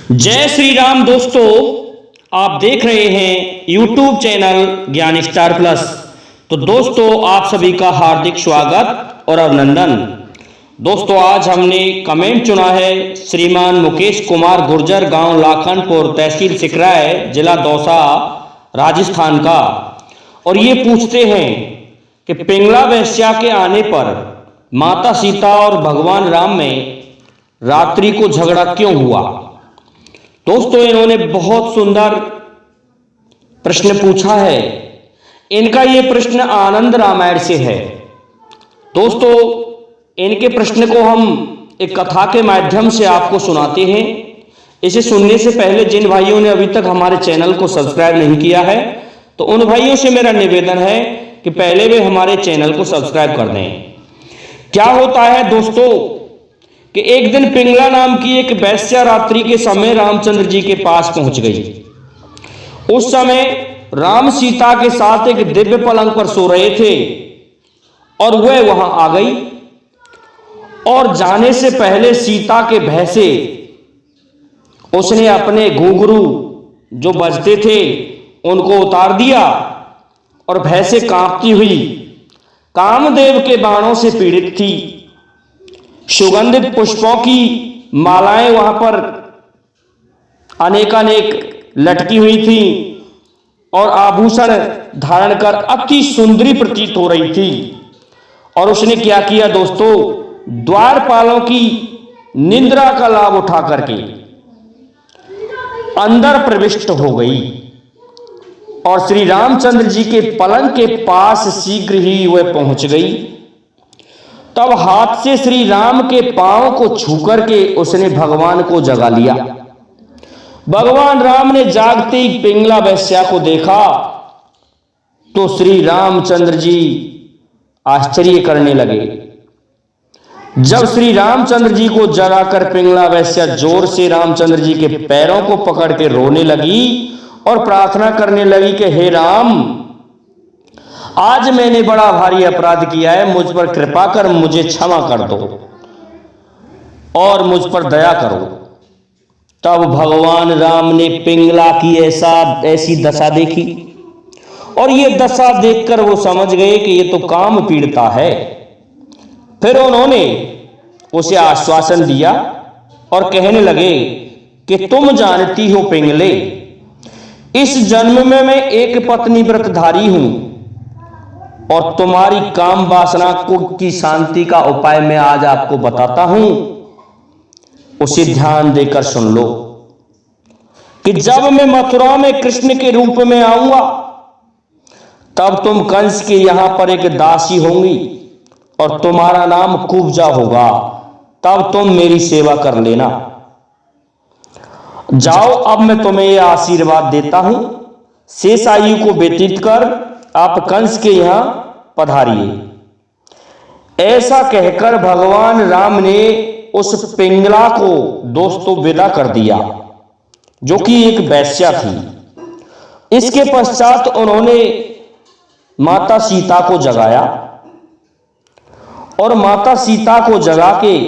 जय श्री राम दोस्तों, आप देख रहे हैं YouTube चैनल ज्ञान स्टार प्लस। तो दोस्तों, आप सभी का हार्दिक स्वागत और अभिनंदन। दोस्तों, आज हमने कमेंट चुना है श्रीमान मुकेश कुमार गुर्जर, गांव लाखनपुर, तहसील सिकराय, जिला दौसा, राजस्थान का। और ये पूछते हैं कि पिंगला वेश्या के आने पर माता सीता और भगवान राम में रात्रि को झगड़ा क्यों हुआ। दोस्तों, इन्होंने बहुत सुंदर प्रश्न पूछा है। इनका ये प्रश्न आनंद रामायण से है। दोस्तों, इनके प्रश्न को हम एक कथा के माध्यम से आपको सुनाते हैं। इसे सुनने से पहले जिन भाइयों ने अभी तक हमारे चैनल को सब्सक्राइब नहीं किया है, तो उन भाइयों से मेरा निवेदन है कि पहले वे हमारे चैनल को सब्सक्राइब कर दें। क्या होता है दोस्तों कि एक दिन पिंगला नाम की एक वेश्या रात्रि के समय रामचंद्र जी के पास पहुंच गई। उस समय राम सीता के साथ एक दिव्य पलंग पर सो रहे थे और वह वहां आ गई और जाने से पहले सीता के भय से उसने अपने घुंघरू जो बजते थे उनको उतार दिया और भय से कांपती हुई कामदेव के बाणों से पीड़ित थी। सुगंधित पुष्पों की मालाएं वहां पर अनेकानेक लटकी हुई थी और आभूषण धारण कर अति सुंदरी प्रतीत हो रही थी। और उसने क्या किया दोस्तों, द्वारपालों की निंद्रा का लाभ उठा करके अंदर प्रविष्ट हो गई और श्री रामचंद्र जी के पलंग के पास शीघ्र ही वह पहुंच गई। तब हाथ से श्री राम के पांव को छू करके उसने भगवान को जगा लिया। भगवान राम ने जागते ही पिंगला वेश्या को देखा तो श्री रामचंद्र जी आश्चर्य करने लगे। जब श्री रामचंद्र जी को जगाकर पिंगला वेश्या जोर से रामचंद्र जी के पैरों को पकड़ के रोने लगी और प्रार्थना करने लगी कि हे राम, आज मैंने बड़ा भारी अपराध किया है, मुझ पर कृपा कर, मुझे क्षमा कर दो और मुझ पर दया करो। तब भगवान राम ने पिंगला की ऐसी दशा देखी और ये दशा देखकर वो समझ गए कि ये तो काम पीड़िता है। फिर उन्होंने उसे आश्वासन दिया और कहने लगे कि तुम जानती हो पिंगले, इस जन्म में मैं एक पत्नी व्रतधारी हूं और तुम्हारी काम वासना की शांति का उपाय मैं आज आपको बताता हूं। उसे ध्यान देकर सुन लो कि जब मैं मथुरा में कृष्ण के रूप में आऊंगा तब तुम कंस के यहां पर एक दासी होंगी और तुम्हारा नाम कुब्जा होगा। तब तुम मेरी सेवा कर लेना। जाओ, अब मैं तुम्हें यह आशीर्वाद देता हूं, शेष आयु को व्यतीत कर आप कंस के यहां पधारिए। ऐसा कहकर भगवान राम ने उस पिंगला को दोस्तों विदा कर दिया, जो कि एक वेश्या थी। इसके पश्चात उन्होंने माता सीता को जगाया और माता सीता को जगा के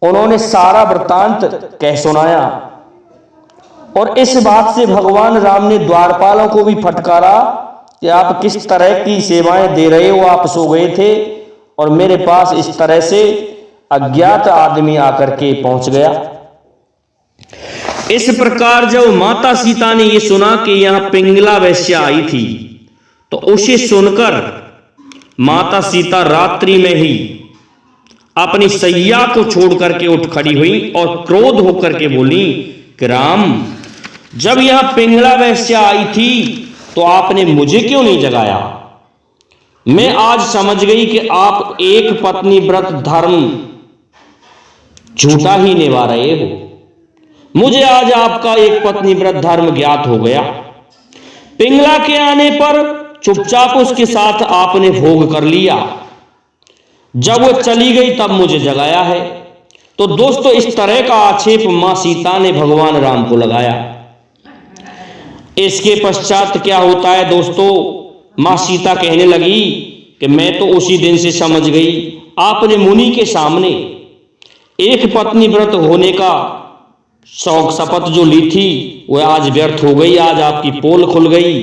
उन्होंने सारा वृत्तांत कह सुनाया। और इस बात से भगवान राम ने द्वारपालों को भी फटकारा कि आप किस तरह की सेवाएं दे रहे हो। आप सो गए थे और मेरे पास इस तरह से अज्ञात आदमी आकर के पहुंच गया। इस प्रकार जब माता सीता ने यह सुना कि यहां पिंगला वेश्या आई थी, तो उसे सुनकर माता सीता रात्रि में ही अपनी सैया को छोड़ करके उठ खड़ी हुई और क्रोध होकर के बोली कि राम, जब यहां पिंगला वेश्या आई थी तो आपने मुझे क्यों नहीं जगाया। मैं आज समझ गई कि आप एक पत्नी व्रत धर्म झूठा ही निभा रहे हो। मुझे आज आपका एक पत्नी व्रत धर्म ज्ञात हो गया। पिंगला के आने पर चुपचाप उसके साथ आपने भोग कर लिया। जब वो चली गई तब मुझे जगाया है। तो दोस्तों, इस तरह का आक्षेप मां सीता ने भगवान राम को लगाया। इसके पश्चात क्या होता है दोस्तों, मां सीता कहने लगी कि मैं तो उसी दिन से समझ गई आपने मुनि के सामने एक पत्नी व्रत होने का शपथ जो ली थी वह आज व्यर्थ हो गई, आज आपकी पोल खुल गई।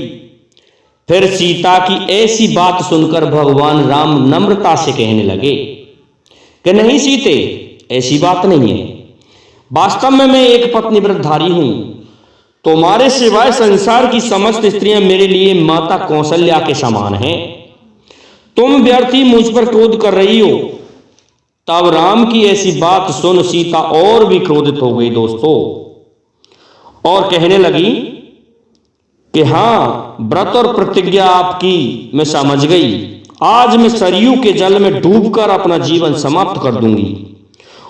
फिर सीता की ऐसी बात सुनकर भगवान राम नम्रता से कहने लगे कि नहीं सीते, ऐसी बात नहीं है। वास्तव में मैं एक पत्नी व्रतधारी हूं। तुम्हारे सिवाय संसार की समस्त स्त्रियां मेरे लिए माता कौशल्या के समान हैं। तुम व्यर्थी मुझ पर क्रोध कर रही हो। तब राम की ऐसी बात सुन सीता और भी क्रोधित हो गई दोस्तों, और कहने लगी कि हाँ, व्रत और प्रतिज्ञा आपकी मैं समझ गई। आज मैं सरयू के जल में डूबकर अपना जीवन समाप्त कर दूंगी,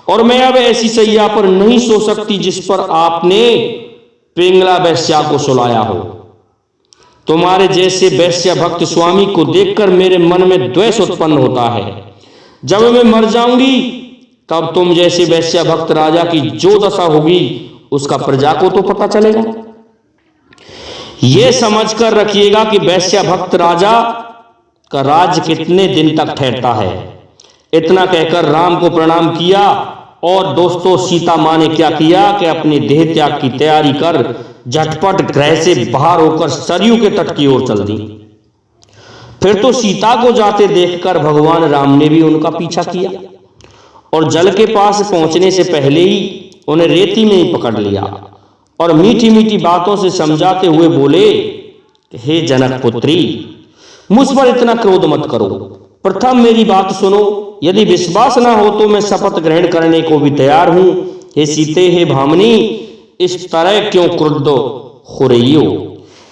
और मैं अब ऐसी सैया पर नहीं सो सकती जिस पर आपने पिंगला वैश्या को सुलाया हो। तुम्हारे जैसे वैश्या भक्त स्वामी को देखकर मेरे मन में द्वेष उत्पन्न होता है। जब मैं मर जाऊंगी तब तुम जैसे वैश्या भक्त राजा की जो दशा होगी उसका प्रजा को तो पता चलेगा। यह समझकर रखिएगा कि वैश्या भक्त राजा का राज कितने दिन तक ठहरता है। इतना कहकर राम को प्रणाम किया, और दोस्तों सीता मां ने क्या किया कि अपने देह त्याग की तैयारी कर झटपट गृह से बाहर होकर सरयू के तट की ओर चल दी। फिर तो सीता को जाते देखकर भगवान राम ने भी उनका पीछा किया, और जल के पास पहुंचने से पहले ही उन्हें रेती में ही पकड़ लिया, और मीठी मीठी बातों से समझाते हुए बोले, हे जनक पुत्री, मुझ पर इतना क्रोध मत करो। प्रथम मेरी बात सुनो। यदि विश्वास ना हो तो मैं शपथ ग्रहण करने को भी तैयार हूं। हे सीते, हे भामिनी, इस तरह क्यों क्रुद्ध हो रही हो?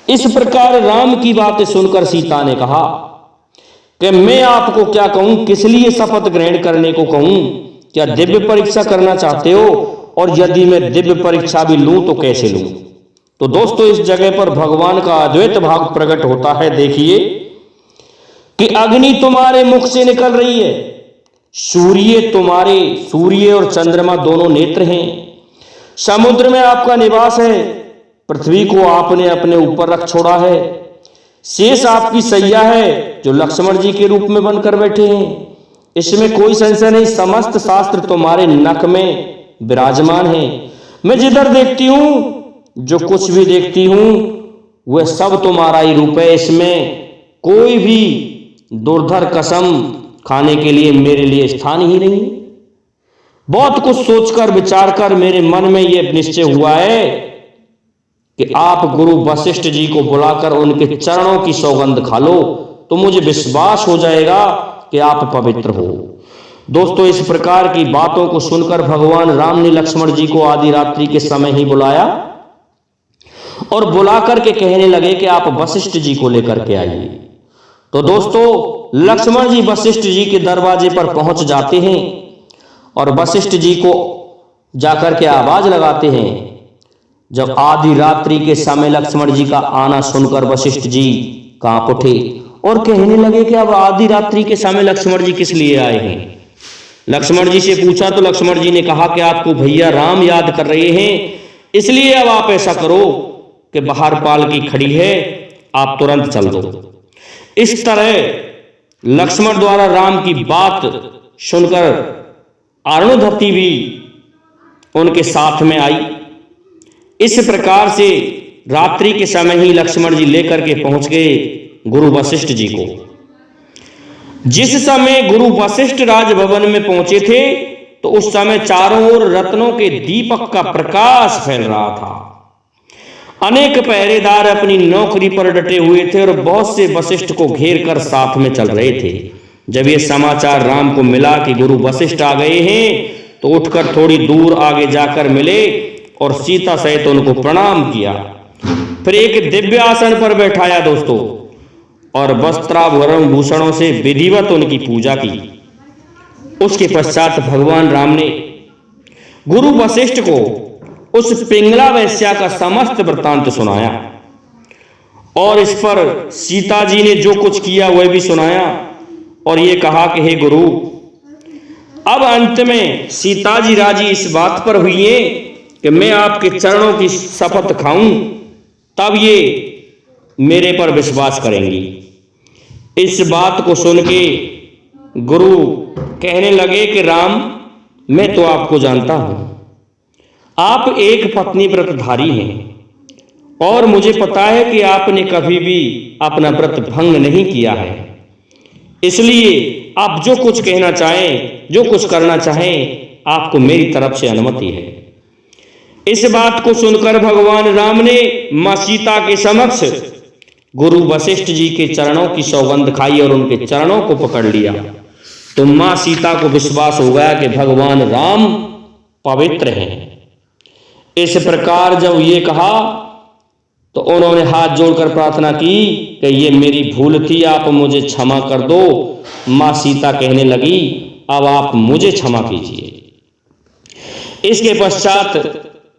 इस प्रकार राम की बातें सुनकर सीता ने कहा कि मैं आपको क्या कहूं, किस लिए शपथ ग्रहण करने को कहूं? क्या दिव्य परीक्षा करना चाहते हो? और यदि मैं दिव्य परीक्षा भी लूं तो कैसे लूं? तो दोस्तों इस जगह पर भगवान का अद्वैत भाव प्रकट होता है। देखिए कि अग्नि तुम्हारे मुख से निकल रही है, सूर्य और चंद्रमा दोनों नेत्र हैं, समुद्र में आपका निवास है, पृथ्वी को आपने अपने ऊपर रख छोड़ा है, शेष आपकी सैया है जो लक्ष्मण जी के रूप में बनकर बैठे हैं। इसमें कोई संशय नहीं, समस्त शास्त्र तुम्हारे नख में विराजमान है। मैं जिधर देखती हूं, जो कुछ भी देखती हूं, वह सब तुम्हारा ही रूप है। इसमें कोई भी दुर्धर कसम खाने के लिए मेरे लिए स्थान ही नहीं। बहुत कुछ सोचकर विचार कर मेरे मन में यह निश्चय हुआ है कि आप गुरु वशिष्ठ जी को बुलाकर उनके चरणों की सौगंध खा लो, तो मुझे विश्वास हो जाएगा कि आप पवित्र हो। दोस्तों इस प्रकार की बातों को सुनकर भगवान राम ने लक्ष्मण जी को आधी रात्रि के समय ही बुलाया, और बुलाकर के कहने लगे कि आप वशिष्ठ जी को लेकर के आइए। तो दोस्तों लक्ष्मण जी वशिष्ठ जी के दरवाजे पर पहुंच जाते हैं, और वशिष्ठ जी को जाकर के आवाज लगाते हैं। जब आधी रात्रि के समय लक्ष्मण जी का आना सुनकर वशिष्ठ जी कांप उठे और कहने लगे कि अब आधी रात्रि के समय लक्ष्मण जी किस लिए आए हैं। लक्ष्मण जी से पूछा तो लक्ष्मण जी ने कहा कि आपको भैया राम याद कर रहे हैं, इसलिए अब आप ऐसा करो कि बाहर पालकी खड़ी है, आप तुरंत चल दो। इस तरह लक्ष्मण द्वारा राम की बात सुनकर अरुणधति भी उनके साथ में आई। इस प्रकार से रात्रि के समय ही लक्ष्मण जी लेकर के पहुंच गए गुरु वशिष्ठ जी को। जिस समय गुरु वशिष्ठ राजभवन में पहुंचे थे तो उस समय चारों ओर रत्नों के दीपक का प्रकाश फैल रहा था। अनेक पहरेदार अपनी नौकरी पर डटे हुए थे और बहुत से वशिष्ठ को घेर कर साथ में चल रहे थे। जब यह समाचार राम को मिला कि गुरु वशिष्ठ आ गए हैं तो उठकर थोड़ी दूर आगे जाकर मिले और सीता सहित उनको प्रणाम किया। फिर एक दिव्य आसन पर बैठाया दोस्तों, और वस्त्राभरण भूषणों से विधिवत उनकी पूजा की। उसके पश्चात भगवान राम ने गुरु वशिष्ठ को उस पिंगला वैश्या का समस्त वृत्तांत सुनाया, और इस पर सीता जी ने जो कुछ किया वह भी सुनाया, और ये कहा कि हे गुरु, अब अंत में सीता जी राजी इस बात पर हुई है कि मैं आपके चरणों की शपथ खाऊं, तब ये मेरे पर विश्वास करेंगी। इस बात को सुन के गुरु कहने लगे कि राम, मैं तो आपको जानता हूं, आप एक पत्नी व्रतधारी हैं और मुझे पता है कि आपने कभी भी अपना व्रत भंग नहीं किया है। इसलिए आप जो कुछ कहना चाहें, जो कुछ करना चाहें, आपको मेरी तरफ से अनुमति है। इस बात को सुनकर भगवान राम ने मां सीता के समक्ष गुरु वशिष्ठ जी के चरणों की सौगंध खाई और उनके चरणों को पकड़ लिया। तो मां सीता को विश्वास हो गया कि भगवान राम पवित्र हैं। इस प्रकार जब ये कहा तो उन्होंने हाथ जोड़कर प्रार्थना की कि ये मेरी भूल थी, आप मुझे क्षमा कर दो। मां सीता कहने लगी, अब आप मुझे क्षमा कीजिए। इसके पश्चात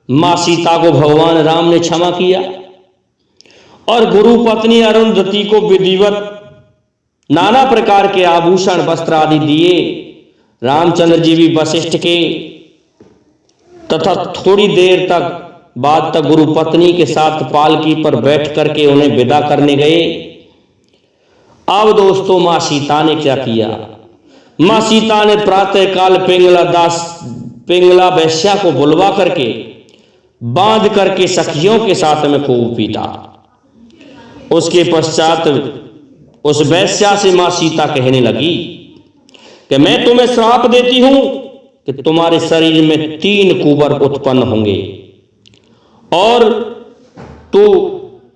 मां सीता को भगवान राम ने क्षमा किया और गुरु पत्नी अरुंधति को विधिवत नाना प्रकार के आभूषण, वस्त्र आदि दिए। रामचंद्र जी भी वशिष्ठ के तथा थोड़ी देर तक बाद तक गुरु पत्नी के साथ पालकी पर बैठ करके उन्हें विदा करने गए। अब दोस्तों मां सीता ने क्या किया? मां सीता ने प्रातः काल पिंगला वैश्या को बुलवा करके बांध करके सखियों के साथ में खूब पीटा। उसके पश्चात उस वैश्या से मां सीता कहने लगी कि मैं तुम्हें श्राप देती हूं कि तुम्हारे शरीर में 3 कुंवर उत्पन्न होंगे और तू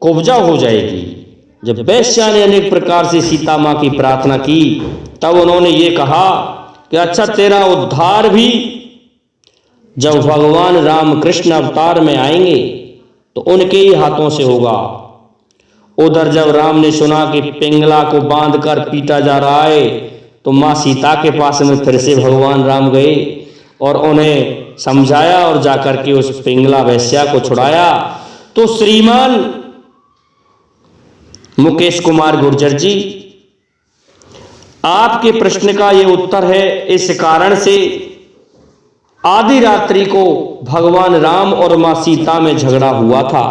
कुब्जा हो जाएगी। जब वैश्या ने अनेक प्रकार से सीता मां की प्रार्थना की, तब उन्होंने ये कहा कि अच्छा, तेरा उद्धार भी जब भगवान राम कृष्ण अवतार में आएंगे तो उनके ही हाथों से होगा। उधर जब राम ने सुना कि पिंगला को बांधकर पीटा जा रहा है, तो मां सीता के पास में फिर से भगवान राम गए और उन्हें समझाया और जाकर के उस पिंगला वैश्या को छुड़ाया। तो श्रीमान मुकेश कुमार गुर्जर जी, आपके प्रश्न का ये उत्तर है। इस कारण से आधी रात्रि को भगवान राम और मां सीता में झगड़ा हुआ था।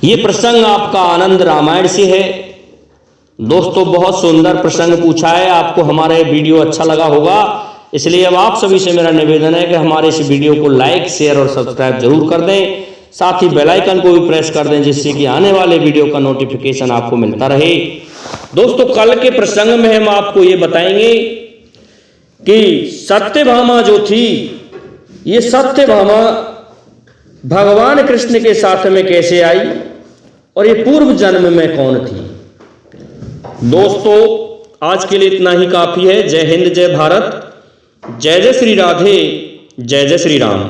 ये प्रसंग आपका आनंद रामायण से है। दोस्तों बहुत सुंदर प्रसंग पूछा है। आपको हमारा ये वीडियो अच्छा लगा होगा, इसलिए अब आप सभी से मेरा निवेदन है कि हमारे इस वीडियो को लाइक, शेयर और सब्सक्राइब जरूर कर दें। साथ ही बेल आइकन को भी प्रेस कर दें, जिससे कि आने वाले वीडियो का नोटिफिकेशन आपको मिलता रहे। दोस्तों कल के प्रसंग में हम आपको ये बताएंगे कि सत्यभामा जो थी, ये सत्यभामा भगवान कृष्ण के साथ में कैसे आई और ये पूर्व जन्म में कौन थी। दोस्तों आज के लिए इतना ही काफी है। जय हिंद, जय भारत, जय जय श्री राधे, जय जय श्री राम।